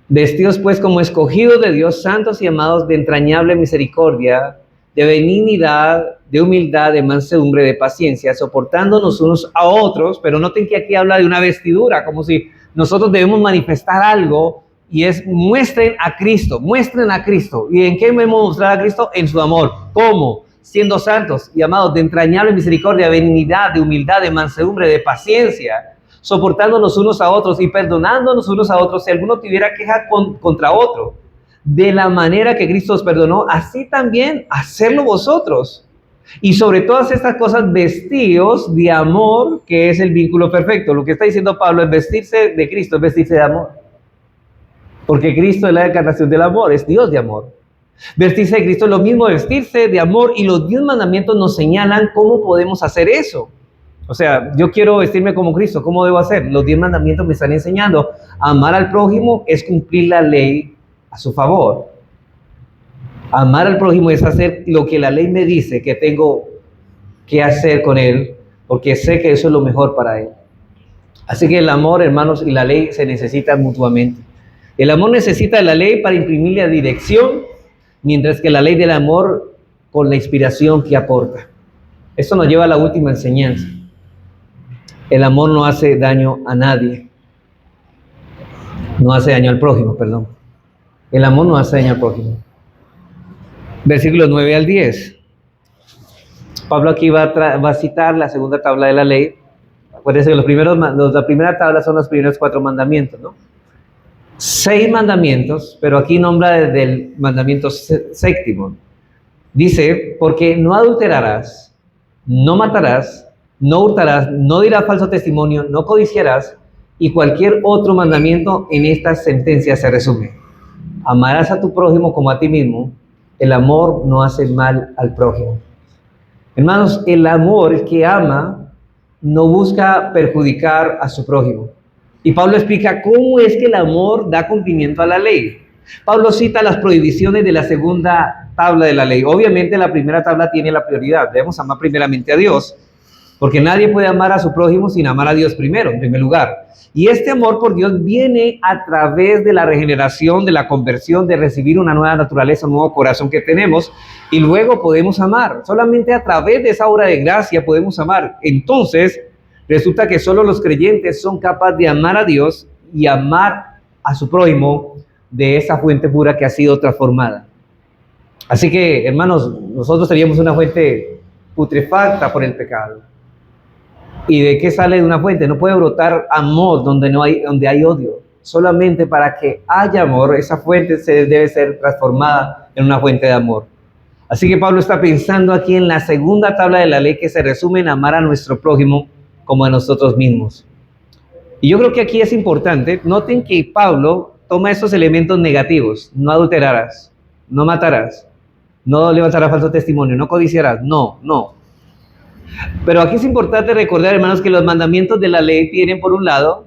vestidos pues como escogidos de Dios, santos y amados de entrañable misericordia, de benignidad, de humildad, de mansedumbre, de paciencia, soportándonos unos a otros, pero noten que aquí habla de una vestidura, como si nosotros debemos manifestar algo, y es muestren a Cristo. ¿Y en qué debemos mostrar a Cristo? En su amor. ¿Cómo? Siendo santos y amados de entrañable misericordia, de benignidad, de humildad, de mansedumbre, de paciencia, soportándonos unos a otros y perdonándonos unos a otros si alguno tuviera queja contra otro. De la manera que Cristo os perdonó, así también hacerlo vosotros. Y sobre todas estas cosas, vestíos de amor, que es el vínculo perfecto. Lo que está diciendo Pablo es vestirse de Cristo, es vestirse de amor. Porque Cristo es la encarnación del amor, es Dios de amor. Vestirse de Cristo es lo mismo, vestirse de amor, y los 10 mandamientos nos señalan cómo podemos hacer eso. O sea, yo quiero vestirme como Cristo, ¿cómo debo hacer? Los 10 mandamientos me están enseñando. Amar al prójimo es cumplir la ley a su favor. Amar al prójimo es hacer lo que la ley me dice que tengo que hacer con él, porque sé que eso es lo mejor para él. Así que el amor, hermanos, y la ley se necesitan mutuamente. El amor necesita la ley para imprimirle a dirección, mientras que la ley del amor con la inspiración que aporta. Esto nos lleva a la última enseñanza. El amor no hace daño a nadie. No hace daño al prójimo, perdón. El amor no hace daño al prójimo. Versículos 9 al 10. Pablo aquí va a citar la segunda tabla de la ley. Acuérdense que la primera tabla son los primeros 4 mandamientos, ¿no? 6 mandamientos, pero aquí nombra desde el mandamiento séptimo. Dice, porque no adulterarás, no matarás, no hurtarás, no dirás falso testimonio, no codiciarás, y cualquier otro mandamiento en esta sentencia se resume. Amarás a tu prójimo como a ti mismo. El amor no hace mal al prójimo. Hermanos, el amor, el que ama, no busca perjudicar a su prójimo. Y Pablo explica cómo es que el amor da cumplimiento a la ley. Pablo cita las prohibiciones de la segunda tabla de la ley. Obviamente la primera tabla tiene la prioridad. Debemos amar primeramente a Dios, porque nadie puede amar a su prójimo sin amar a Dios primero, en primer lugar. Y este amor por Dios viene a través de la regeneración, de la conversión, de recibir una nueva naturaleza, un nuevo corazón que tenemos, y luego podemos amar. Solamente a través de esa obra de gracia podemos amar. Entonces, Resulta que solo los creyentes son capaces de amar a Dios y amar a su prójimo de esa fuente pura que ha sido transformada. Así que, hermanos, nosotros teníamos una fuente putrefacta por el pecado. ¿Y de qué sale de una fuente? No puede brotar amor donde hay odio. Solamente para que haya amor, esa fuente debe ser transformada en una fuente de amor. Así que Pablo está pensando aquí en la segunda tabla de la ley, que se resume en amar a nuestro prójimo como a nosotros mismos. Y yo creo que aquí es importante, noten que Pablo toma esos elementos negativos: no adulterarás, no matarás, no levantarás falso testimonio, no codiciarás, no. Pero aquí es importante recordar, hermanos, que los mandamientos de la ley tienen, por un lado,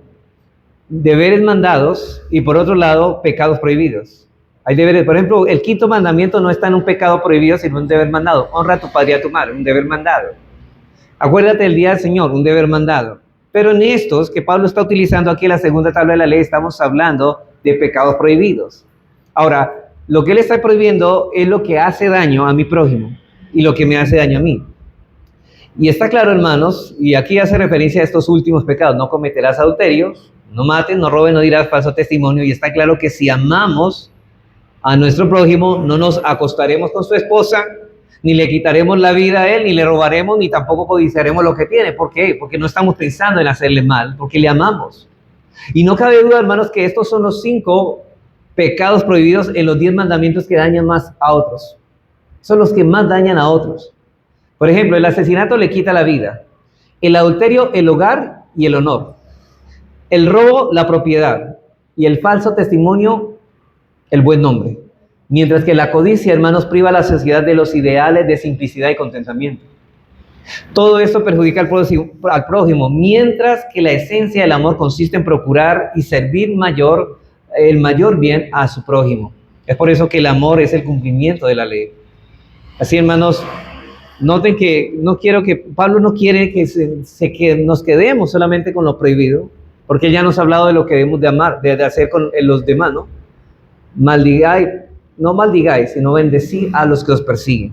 deberes mandados y por otro lado, pecados prohibidos. Hay deberes, por ejemplo, el quinto mandamiento no está en un pecado prohibido, sino un deber mandado. Honra a tu padre y a tu madre, un deber mandado. Acuérdate del día del Señor, un deber mandado. Pero en estos que Pablo está utilizando aquí en la segunda tabla de la ley, estamos hablando de pecados prohibidos. Ahora, lo que él está prohibiendo es lo que hace daño a mi prójimo y lo que me hace daño a mí. Y está claro, hermanos, y aquí hace referencia a estos últimos pecados: no cometerás adulterio, no mates, no robes, no dirás falso testimonio. Y está claro que si amamos a nuestro prójimo, no nos acostaremos con su esposa, ni le quitaremos la vida a él, ni le robaremos, ni tampoco codiciaremos lo que tiene. ¿Por qué? Porque no estamos pensando en hacerle mal, porque le amamos. Y no cabe duda, hermanos, que estos son los 5 pecados prohibidos en los 10 mandamientos que dañan más a otros. Son los que más dañan a otros. Por ejemplo, el asesinato le quita la vida, el adulterio, el hogar y el honor, el robo, la propiedad, y el falso testimonio, el buen nombre. Mientras que la codicia, hermanos, priva a la sociedad de los ideales de simplicidad y contentamiento. Todo esto perjudica al prójimo, mientras que la esencia del amor consiste en procurar y servir el mayor bien a su prójimo. Es por eso que el amor es el cumplimiento de la ley. Así, hermanos, noten que Pablo no quiere que nos quedemos solamente con lo prohibido, porque él ya nos ha hablado de lo que debemos de amar, de hacer con los demás, ¿no? No maldigáis, sino bendecid a los que os persiguen.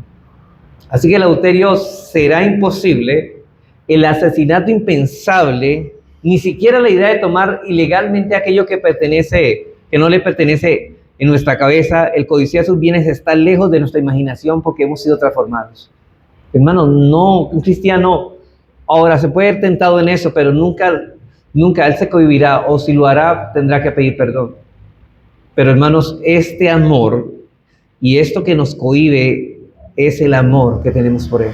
Así que el adulterio será imposible, el asesinato impensable, ni siquiera la idea de tomar ilegalmente aquello que no le pertenece en nuestra cabeza. El codiciar sus bienes está lejos de nuestra imaginación porque hemos sido transformados. Hermano, no, un cristiano ahora se puede ver tentado en eso, pero nunca él se cohibirá, o si lo hará, tendrá que pedir perdón. Pero, hermanos, este amor y esto que nos cohíbe es el amor que tenemos por Él.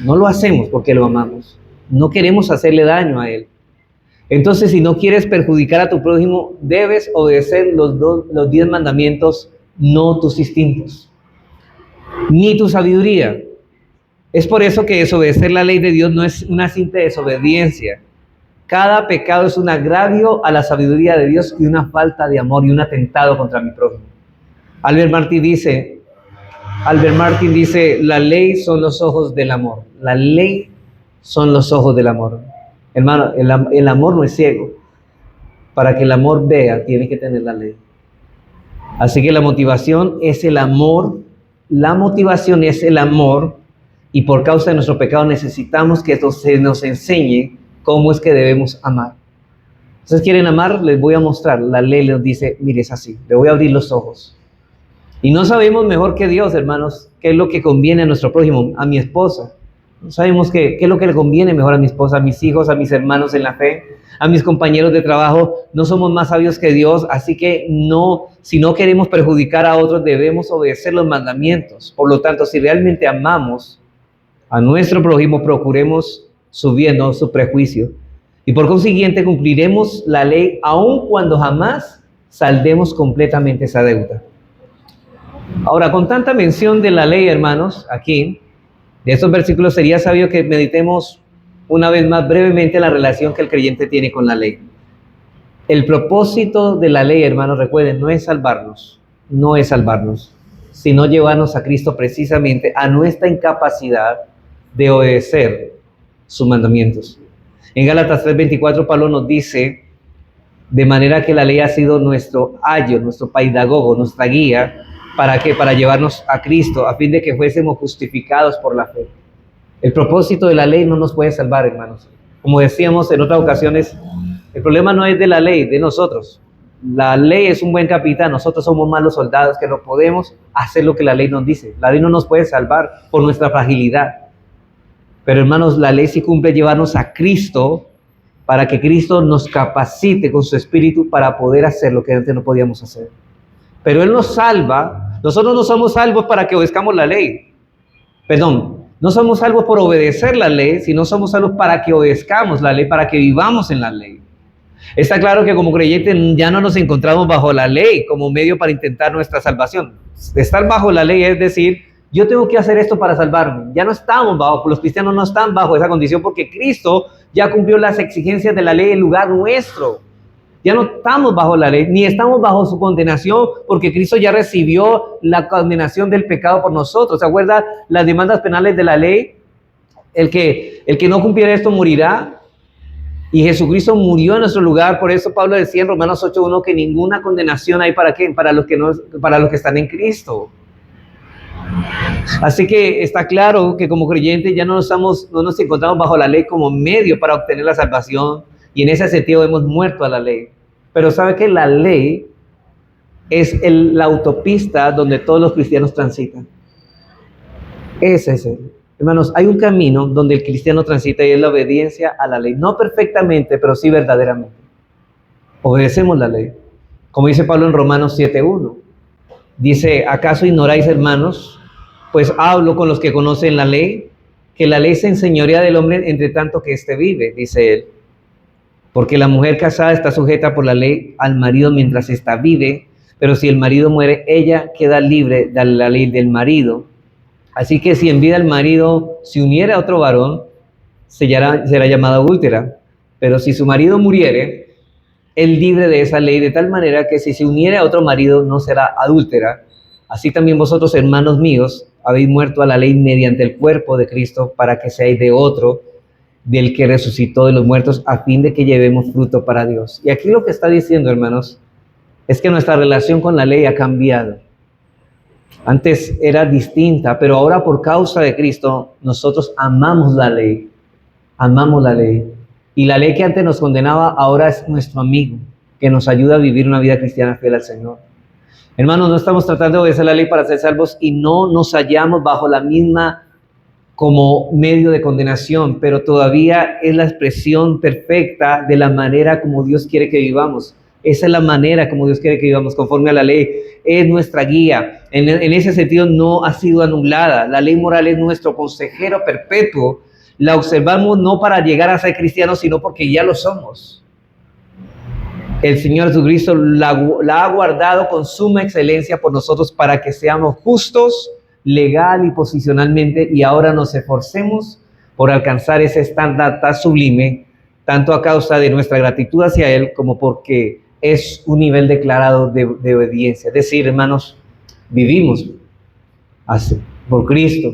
No lo hacemos porque lo amamos. No queremos hacerle daño a Él. Entonces, si no quieres perjudicar a tu prójimo, debes obedecer los 10 mandamientos, no tus instintos, ni tu sabiduría. Es por eso que desobedecer la ley de Dios no es una simple desobediencia. Cada pecado es un agravio a la sabiduría de Dios y una falta de amor y un atentado contra mi prójimo. Albert Martin dice, la ley son los ojos del amor. La ley son los ojos del amor. Hermano, el amor no es ciego. Para que el amor vea, tiene que tener la ley. Así que la motivación es el amor. La motivación es el amor. Y por causa de nuestro pecado necesitamos que esto se nos enseñe cómo es que debemos amar. ¿Ustedes quieren amar? Les voy a mostrar. La ley les dice, mire, es así. Le voy a abrir los ojos. Y no sabemos mejor que Dios, hermanos, qué es lo que conviene a nuestro prójimo, a mi esposa. No sabemos qué es lo que le conviene mejor a mi esposa, a mis hijos, a mis hermanos en la fe, a mis compañeros de trabajo. No somos más sabios que Dios, así que si no queremos perjudicar a otros, debemos obedecer los mandamientos. Por lo tanto, si realmente amamos a nuestro prójimo, procuremos su bien, no su prejuicio. Y por consiguiente, cumpliremos la ley, aun cuando jamás saldemos completamente esa deuda. Ahora, con tanta mención de la ley, hermanos, aquí, de estos versículos, sería sabio que meditemos una vez más brevemente la relación que el creyente tiene con la ley. El propósito de la ley, hermanos, recuerden, no es salvarnos, sino llevarnos a Cristo precisamente a nuestra incapacidad de obedecer sus mandamientos. En Gálatas 3:24, Pablo nos dice, de manera que la ley ha sido nuestro ayo, nuestro paidagogo, nuestra guía. ¿Para qué? Para llevarnos a Cristo, a fin de que fuésemos justificados por la fe. El propósito de la ley no nos puede salvar, hermanos. Como decíamos en otras ocasiones, el problema no es de la ley, de nosotros. La ley es un buen capitán, nosotros somos malos soldados que no podemos hacer lo que la ley nos dice. La ley no nos puede salvar por nuestra fragilidad. Pero hermanos, la ley sí cumple llevarnos a Cristo para que Cristo nos capacite con su Espíritu para poder hacer lo que antes no podíamos hacer. Pero Él nos salva. Nosotros no somos salvos para que obedezcamos la ley. Perdón, no somos salvos por obedecer la ley, sino somos salvos para que obedezcamos la ley, para que vivamos en la ley. Está claro que como creyentes ya no nos encontramos bajo la ley como medio para intentar nuestra salvación. Estar bajo la ley es decir, yo tengo que hacer esto para salvarme. Ya no estamos bajo, los cristianos no están bajo esa condición porque Cristo ya cumplió las exigencias de la ley en lugar nuestro. Ya no estamos bajo la ley, ni estamos bajo su condenación, porque Cristo ya recibió la condenación del pecado por nosotros. ¿Se acuerdan las demandas penales de la ley? El que no cumpliera esto morirá. Y Jesucristo murió en nuestro lugar. Por eso Pablo decía en Romanos 8:1 que ninguna condenación hay para ¿qué? Para los que están en Cristo. Así que está claro que como creyentes ya no nos encontramos bajo la ley como medio para obtener la salvación, y en ese sentido hemos muerto a la ley. Pero sabe que la ley es la autopista donde todos los cristianos transitan. Ese es el. Hermanos, hay un camino donde el cristiano transita y es la obediencia a la ley. No perfectamente, pero sí verdaderamente. Obedecemos la ley. Como dice Pablo en Romanos 7:1. Dice, ¿acaso ignoráis, hermanos? Pues hablo con los que conocen la ley, que la ley se enseñorea del hombre entre tanto que éste vive, dice él. Porque la mujer casada está sujeta por la ley al marido mientras ésta vive, pero si el marido muere, ella queda libre de la ley del marido. Así que si en vida el marido se uniera a otro varón, será llamada adúltera. Pero si su marido muriere, él libre de esa ley, de tal manera que si se uniera a otro marido, no será adúltera. Así también vosotros, hermanos míos, habéis muerto a la ley mediante el cuerpo de Cristo, para que seáis de otro, del que resucitó de los muertos, a fin de que llevemos fruto para Dios. Y aquí lo que está diciendo, hermanos, es que nuestra relación con la ley ha cambiado. Antes era distinta, pero ahora por causa de Cristo, nosotros amamos la ley. Amamos la ley. Y la ley que antes nos condenaba, ahora es nuestro amigo, que nos ayuda a vivir una vida cristiana fiel al Señor. Hermanos, no estamos tratando de obedecer la ley para ser salvos y no nos hallamos bajo la misma como medio de condenación, pero todavía es la expresión perfecta de la manera como Dios quiere que vivamos. Esa es la manera como Dios quiere que vivamos, conforme a la ley. Es nuestra guía. En ese sentido no ha sido anulada. La ley moral es nuestro consejero perpetuo. La observamos no para llegar a ser cristianos, sino porque ya lo somos. El Señor Jesucristo la ha guardado con suma excelencia por nosotros para que seamos justos, legal y posicionalmente, y ahora nos esforcemos por alcanzar ese estándar tan sublime, tanto a causa de nuestra gratitud hacia Él, como porque es un nivel declarado de obediencia. Es decir, hermanos, vivimos por Cristo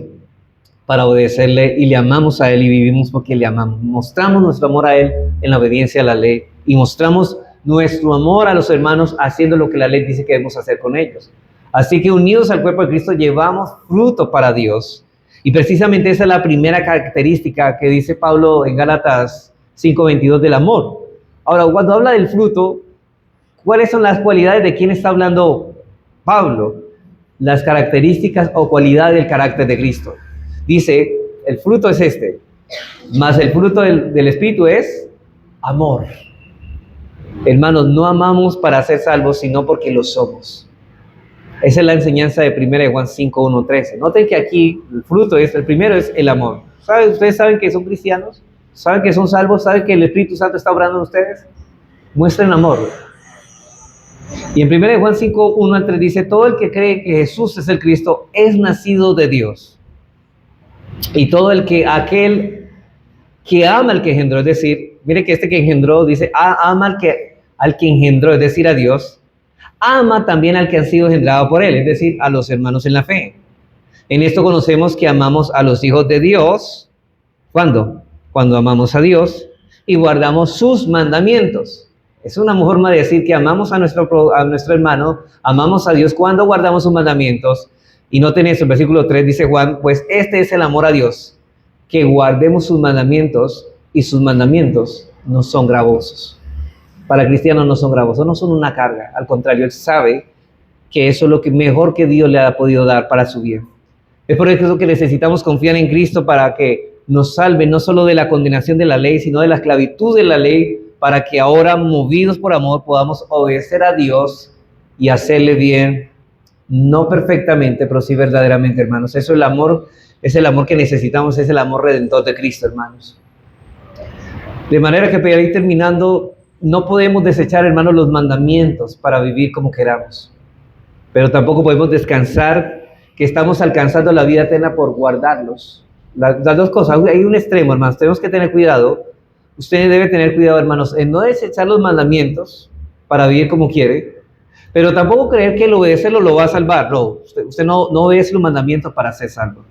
para obedecerle y le amamos a Él, y vivimos porque le amamos. Mostramos nuestro amor a Él en la obediencia a la ley y mostramos nuestro amor a los hermanos haciendo lo que la ley dice que debemos hacer con ellos. Así que unidos al cuerpo de Cristo llevamos fruto para Dios. Y precisamente esa es la primera característica que dice Pablo en Gálatas 5:22 del amor. Ahora, cuando habla del fruto, ¿cuáles son las cualidades de quién está hablando Pablo? Las características o cualidades del carácter de Cristo. Dice, el fruto es este, mas el fruto del Espíritu es amor. Hermanos, no amamos para ser salvos, sino porque lo somos. Esa es la enseñanza de 1 Juan 5:1-13. Noten que aquí el fruto el primero es el amor. ¿Ustedes saben que son cristianos? ¿Saben que son salvos? ¿Saben que el Espíritu Santo está obrando en ustedes? Muestren amor. Y en 1 Juan 5:1-3 dice, todo el que cree que Jesús es el Cristo es nacido de Dios. Y todo aquel que ama al que engendró, es decir, mire que que engendró, dice, ama al que engendró, es decir, a Dios, ama también al que han sido engendrados por Él, es decir, a los hermanos en la fe. En esto conocemos que amamos a los hijos de Dios. ¿Cuándo? Cuando amamos a Dios y guardamos sus mandamientos. Es una forma de decir que amamos a nuestro hermano, amamos a Dios cuando guardamos sus mandamientos. Y noten eso, el versículo 3 dice Juan, pues este es el amor a Dios, que guardemos sus mandamientos, y sus mandamientos no son gravosos. Para el cristiano no son gravosos, no son una carga. Al contrario, él sabe que eso es lo que mejor que Dios le ha podido dar para su bien. Es por eso que necesitamos confiar en Cristo para que nos salve no solo de la condenación de la ley, sino de la esclavitud de la ley, para que ahora, movidos por amor, podamos obedecer a Dios y hacerle bien, no perfectamente, pero sí verdaderamente, hermanos. Eso es el amor que necesitamos, es el amor redentor de Cristo, hermanos. De manera que para ir terminando, no podemos desechar, hermanos, los mandamientos para vivir como queramos, pero tampoco podemos descansar que estamos alcanzando la vida eterna por guardarlos. Las dos cosas, hay un extremo, hermanos, tenemos que tener cuidado. Usted debe tener cuidado, hermanos, en no desechar los mandamientos para vivir como quiere, pero tampoco creer que el obedecerlo lo va a salvar. No, usted no obedece los mandamientos para ser salvo.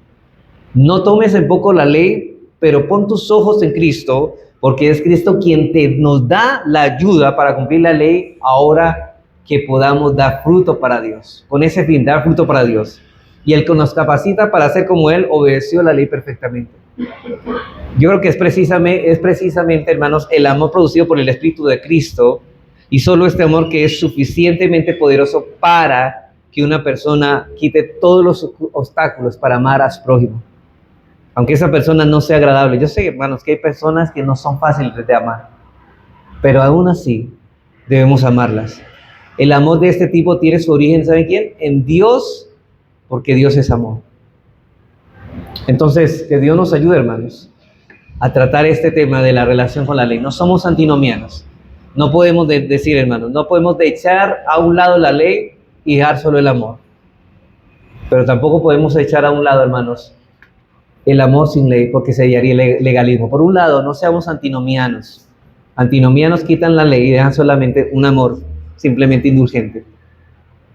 No tomes en poco la ley, pero pon tus ojos en Cristo, porque es Cristo quien nos da la ayuda para cumplir la ley ahora que podamos dar fruto para Dios. Con ese fin, dar fruto para Dios. Y el que nos capacita para ser como Él, obedeció la ley perfectamente. Yo creo que es precisamente, hermanos, el amor producido por el Espíritu de Cristo, y solo este amor que es suficientemente poderoso para que una persona quite todos los obstáculos para amar a su prójimo. Aunque esa persona no sea agradable. Yo sé, hermanos, que hay personas que no son fáciles de amar, pero aún así debemos amarlas. El amor de este tipo tiene su origen, ¿saben quién? En Dios, porque Dios es amor. Entonces, que Dios nos ayude, hermanos, a tratar este tema de la relación con la ley. No somos antinomianos. No podemos decir, hermanos, no podemos echar a un lado la ley y dejar solo el amor. Pero tampoco podemos echar a un lado, hermanos, el amor sin ley, porque sería legalismo. Por un lado, no seamos antinomianos. Antinomianos quitan la ley y dejan solamente un amor simplemente indulgente.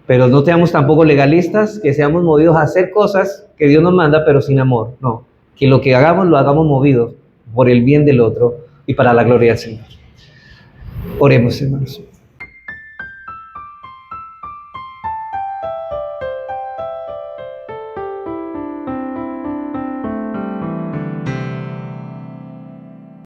Pero no seamos tampoco legalistas, que seamos movidos a hacer cosas que Dios nos manda, pero sin amor. No, que lo que hagamos, lo hagamos movidos por el bien del otro y para la gloria del Señor. Oremos, hermanos.